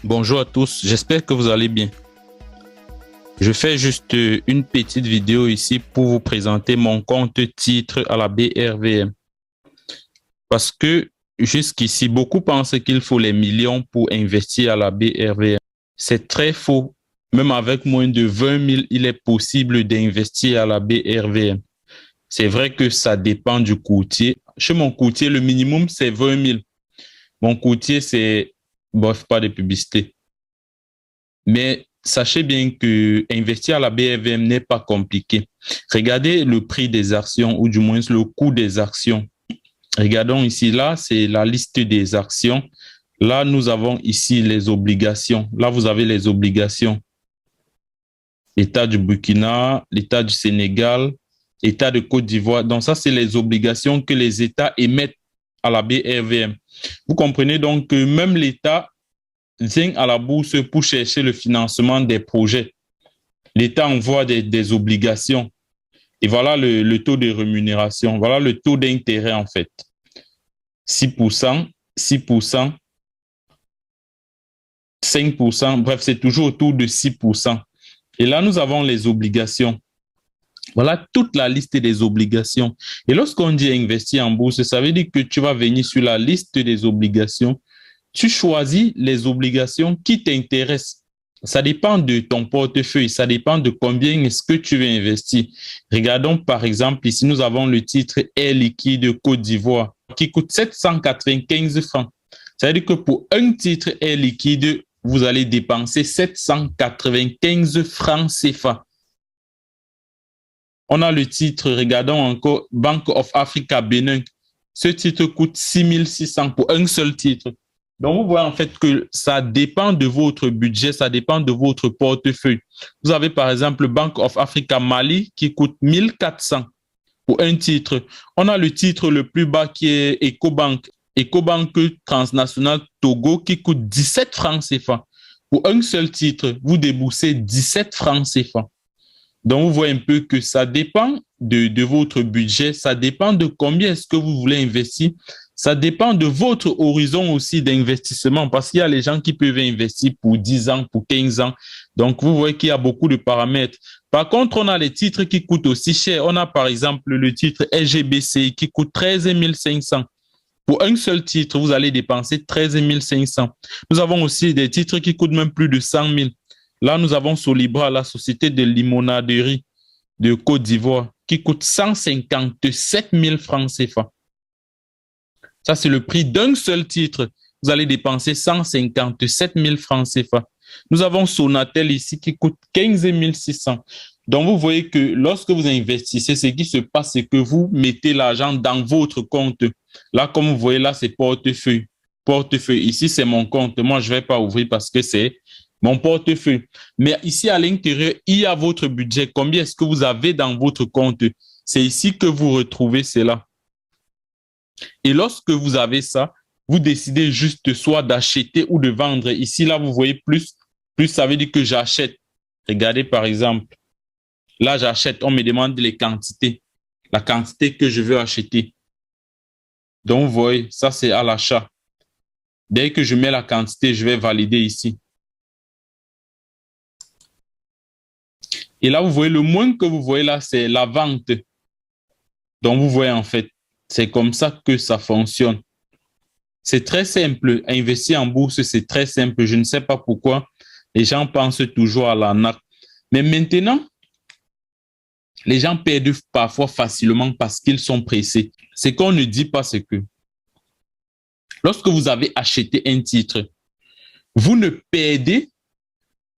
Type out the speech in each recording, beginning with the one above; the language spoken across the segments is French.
Bonjour à tous, j'espère que vous allez bien. Je fais juste une petite vidéo ici pour vous présenter mon compte titre à la BRVM. Parce que jusqu'ici, beaucoup pensent qu'il faut les millions pour investir à la BRVM. C'est très faux. Même avec moins de 20 000, il est possible d'investir à la BRVM. C'est vrai que ça dépend du courtier. Chez mon courtier, le minimum, c'est 20 000. Mon courtier, c'est, bof, pas de publicité. Mais sachez bien que investir à la BRVM n'est pas compliqué. Regardez le prix des actions, ou du moins le coût des actions. Regardons ici, là, c'est la liste des actions. Là, nous avons ici les obligations. Là, vous avez les obligations. L'État du Burkina, l'État du Sénégal, l'État de Côte d'Ivoire. Donc, ça, c'est les obligations que les États émettent à la BRVM. Vous comprenez donc que même l'État vient à la bourse pour chercher le financement des projets. L'État envoie des obligations. Et voilà le taux de rémunération. Voilà le taux d'intérêt, en fait. 6%, 6%, 5%, bref, c'est toujours autour de 6%. Et là, nous avons les obligations. Voilà toute la liste des obligations. Et lorsqu'on dit investir en bourse, ça veut dire que tu vas venir sur la liste des obligations. Tu choisis les obligations qui t'intéressent. Ça dépend de ton portefeuille, ça dépend de combien est-ce que tu veux investir. Regardons par exemple, ici nous avons le titre Air Liquide Côte d'Ivoire qui coûte 795 francs. Ça veut dire que pour un titre Air Liquide, vous allez dépenser 795 francs CFA. On a le titre, regardons encore, Bank of Africa Bénin. Ce titre coûte 6600 pour un seul titre. Donc, vous voyez en fait que ça dépend de votre budget, ça dépend de votre portefeuille. Vous avez par exemple Bank of Africa Mali qui coûte 1400 pour un titre. On a le titre le plus bas qui est EcoBank, EcoBank Transnational Togo qui coûte 17 francs CFA. Pour un seul titre, vous déboursez 17 francs CFA. Donc, vous voyez un peu que ça dépend de votre budget, ça dépend de combien est-ce que vous voulez investir, ça dépend de votre horizon aussi d'investissement parce qu'il y a les gens qui peuvent investir pour 10 ans, pour 15 ans. Donc, vous voyez qu'il y a beaucoup de paramètres. Par contre, on a les titres qui coûtent aussi cher. On a par exemple le titre SGBC qui coûte 13 500. Pour un seul titre, vous allez dépenser 13 500. Nous avons aussi des titres qui coûtent même plus de 100 000. Là, nous avons Solibra, la société de limonaderie de Côte d'Ivoire, qui coûte 157 000 francs CFA. Ça, c'est le prix d'un seul titre. Vous allez dépenser 157 000 francs CFA. Nous avons Sonatel ici qui coûte 15 600. Donc, vous voyez que lorsque vous investissez, ce qui se passe, c'est que vous mettez l'argent dans votre compte. Là, comme vous voyez, là, c'est portefeuille. Portefeuille. Ici, c'est mon compte. Moi, je ne vais pas ouvrir parce que c'est mon portefeuille. Mais ici, à l'intérieur, il y a votre budget. Combien est-ce que vous avez dans votre compte? C'est ici que vous retrouvez cela. Et lorsque vous avez ça, vous décidez juste soit d'acheter ou de vendre. Ici, là, vous voyez plus, ça veut dire que j'achète. Regardez, par exemple. Là, j'achète. On me demande les quantités. La quantité que je veux acheter. Donc, vous voyez, ça, c'est à l'achat. Dès que je mets la quantité, je vais valider ici. Et là, vous voyez, le moins que vous voyez là, c'est la vente. Donc, vous voyez, en fait, c'est comme ça que ça fonctionne. C'est très simple. Investir en bourse, c'est très simple. Je ne sais pas pourquoi les gens pensent toujours à l'arnaque. Mais maintenant, les gens perdent parfois facilement parce qu'ils sont pressés. Ce qu'on ne dit pas, c'est que lorsque vous avez acheté un titre, vous ne perdez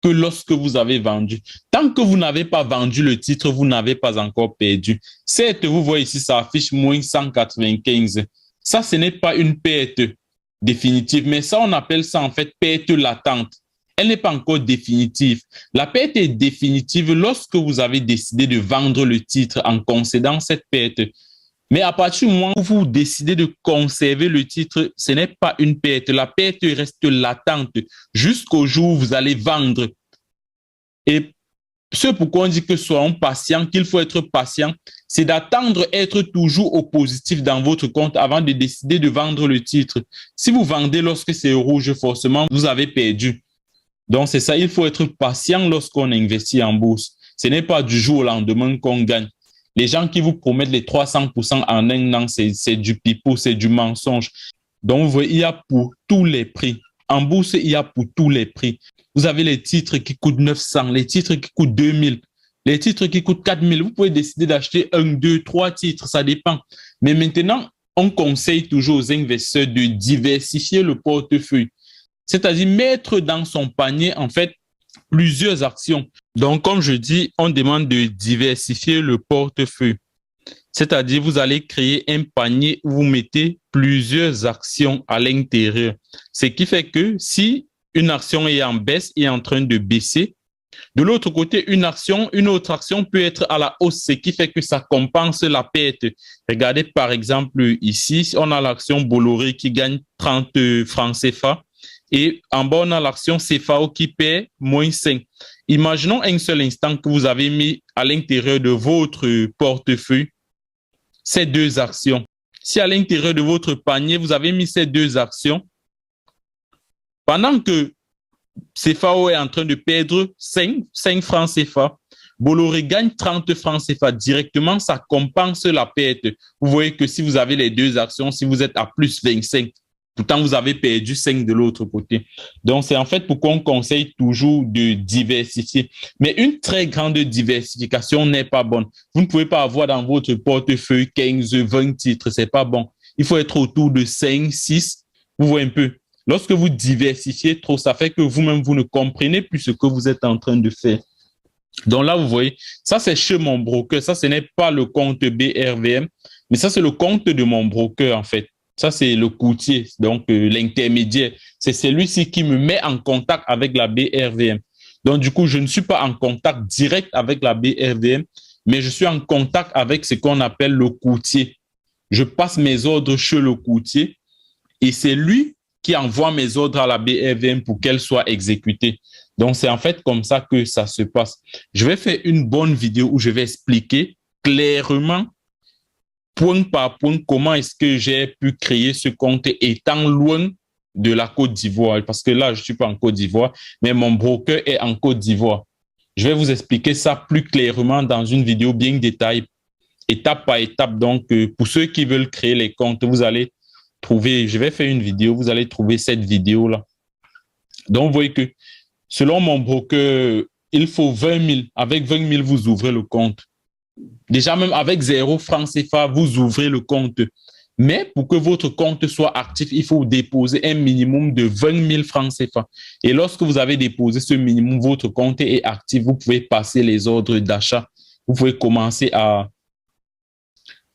que lorsque vous avez vendu. Tant que vous n'avez pas vendu le titre, vous n'avez pas encore perdu. Certes, vous voyez ici, ça affiche moins 195. Ça, ce n'est pas une perte définitive, mais ça, on appelle ça en fait perte latente. Elle n'est pas encore définitive. La perte est définitive lorsque vous avez décidé de vendre le titre en concédant cette perte. Mais à partir du moment où vous décidez de conserver le titre, ce n'est pas une perte. La perte reste latente jusqu'au jour où vous allez vendre. Et ce pourquoi on dit que soyons patients, qu'il faut être patient, c'est d'attendre être toujours au positif dans votre compte avant de décider de vendre le titre. Si vous vendez lorsque c'est rouge, forcément, vous avez perdu. Donc, c'est ça, il faut être patient lorsqu'on investit en bourse. Ce n'est pas du jour au lendemain qu'on gagne. Les gens qui vous promettent les 300% en un an, c'est du pipeau, c'est du mensonge. Donc, vous voyez, il y a pour tous les prix. En bourse, il y a pour tous les prix. Vous avez les titres qui coûtent 900, les titres qui coûtent 2000, les titres qui coûtent 4000. Vous pouvez décider d'acheter 1, 2, 3 titres, ça dépend. Mais maintenant, on conseille toujours aux investisseurs de diversifier le portefeuille. C'est-à-dire mettre dans son panier, en fait, plusieurs actions. Donc, comme je dis, on demande de diversifier le portefeuille. C'est-à-dire, vous allez créer un panier où vous mettez plusieurs actions à l'intérieur. Ce qui fait que si une action est en baisse et est en train de baisser, de l'autre côté, une autre action peut être à la hausse, ce qui fait que ça compense la perte. Regardez par exemple ici, on a l'action Bolloré qui gagne 30 francs CFA et en bas, on a l'action CFAO qui perd moins 5. Imaginons un seul instant que vous avez mis à l'intérieur de votre portefeuille ces deux actions. Si à l'intérieur de votre panier, vous avez mis ces deux actions, pendant que CFAO est en train de perdre 5 francs CFA, Bolloré gagne 30 francs CFA directement, ça compense la perte. Vous voyez que si vous avez les deux actions, si vous êtes à plus 25, pourtant vous avez perdu 5 de l'autre côté. Donc, c'est en fait pourquoi on conseille toujours de diversifier. Mais une très grande diversification n'est pas bonne. Vous ne pouvez pas avoir dans votre portefeuille 15, 20 titres, c'est pas bon. Il faut être autour de 5, 6. Vous voyez un peu. Lorsque vous diversifiez trop, ça fait que vous-même, vous ne comprenez plus ce que vous êtes en train de faire. Donc là, vous voyez, ça c'est chez mon broker. Ça, ce n'est pas le compte BRVM, mais ça, c'est le compte de mon broker, en fait. Ça, c'est le courtier, donc l'intermédiaire. C'est celui-ci qui me met en contact avec la BRVM. Donc, du coup, je ne suis pas en contact direct avec la BRVM, mais je suis en contact avec ce qu'on appelle le courtier. Je passe mes ordres chez le courtier et c'est lui qui envoie mes ordres à la BRVM pour qu'elles soient exécutées. Donc, c'est en fait comme ça que ça se passe. Je vais faire une bonne vidéo où je vais expliquer clairement point par point, comment est-ce que j'ai pu créer ce compte étant loin de la Côte d'Ivoire? Parce que là, je ne suis pas en Côte d'Ivoire, mais mon broker est en Côte d'Ivoire. Je vais vous expliquer ça plus clairement dans une vidéo bien détaillée, étape par étape. Donc, pour ceux qui veulent créer les comptes, vous allez trouver, je vais faire une vidéo, vous allez trouver cette vidéo-là. Donc, vous voyez que selon mon broker, il faut 20 000. Avec 20 000, vous ouvrez le compte. Déjà, même avec 0 francs CFA, vous ouvrez le compte. Mais pour que votre compte soit actif, il faut déposer un minimum de 20 000 francs CFA. Et lorsque vous avez déposé ce minimum, votre compte est actif. Vous pouvez passer les ordres d'achat. Vous pouvez commencer à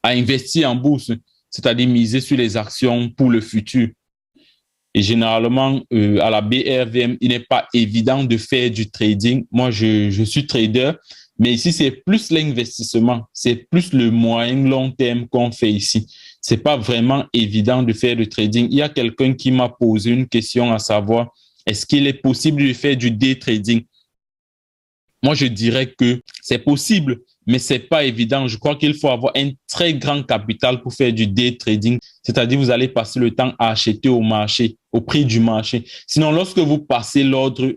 investir en bourse, c'est-à-dire miser sur les actions pour le futur. Et généralement, à la BRVM, il n'est pas évident de faire du trading. Moi, je suis trader. Mais ici, c'est plus l'investissement, c'est plus le moyen long terme qu'on fait ici. C'est pas vraiment évident de faire du trading. Il y a quelqu'un qui m'a posé une question à savoir, est-ce qu'il est possible de faire du day trading? Moi, je dirais que c'est possible, mais c'est pas évident. Je crois qu'il faut avoir un très grand capital pour faire du day trading. C'est-à-dire, vous allez passer le temps à acheter au marché, au prix du marché. Sinon, lorsque vous passez l'ordre,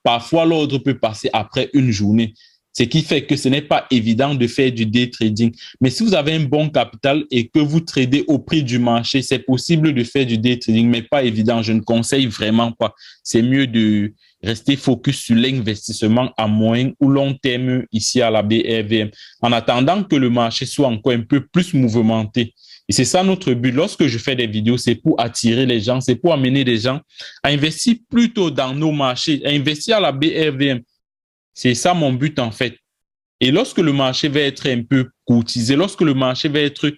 parfois l'ordre peut passer après une journée. Ce qui fait que ce n'est pas évident de faire du day trading. Mais si vous avez un bon capital et que vous tradez au prix du marché, c'est possible de faire du day trading, mais pas évident. Je ne conseille vraiment pas. C'est mieux de rester focus sur l'investissement à moyen ou long terme ici à la BRVM, en attendant que le marché soit encore un peu plus mouvementé. Et c'est ça notre but. Lorsque je fais des vidéos, c'est pour attirer les gens, c'est pour amener les gens à investir plutôt dans nos marchés, à investir à la BRVM. C'est ça mon but en fait. Et lorsque le marché va être un peu courtisé, lorsque le marché va être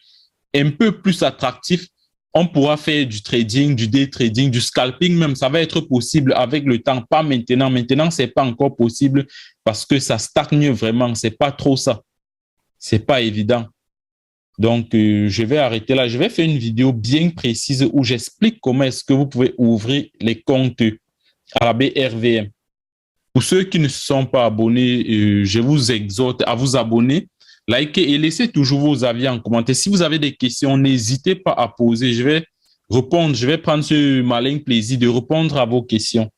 un peu plus attractif, on pourra faire du trading, du day trading, du scalping même. Ça va être possible avec le temps, pas maintenant. Maintenant, c'est pas encore possible parce que ça stagne vraiment. C'est pas trop ça. C'est pas évident. Donc, je vais arrêter là. Je vais faire une vidéo bien précise où j'explique comment est-ce que vous pouvez ouvrir les comptes à la BRVM. Pour ceux qui ne se sont pas abonnés, je vous exhorte à vous abonner, likez et laissez toujours vos avis en commentaire. Si vous avez des questions, n'hésitez pas à poser. Je vais répondre, je vais prendre ce malin plaisir de répondre à vos questions.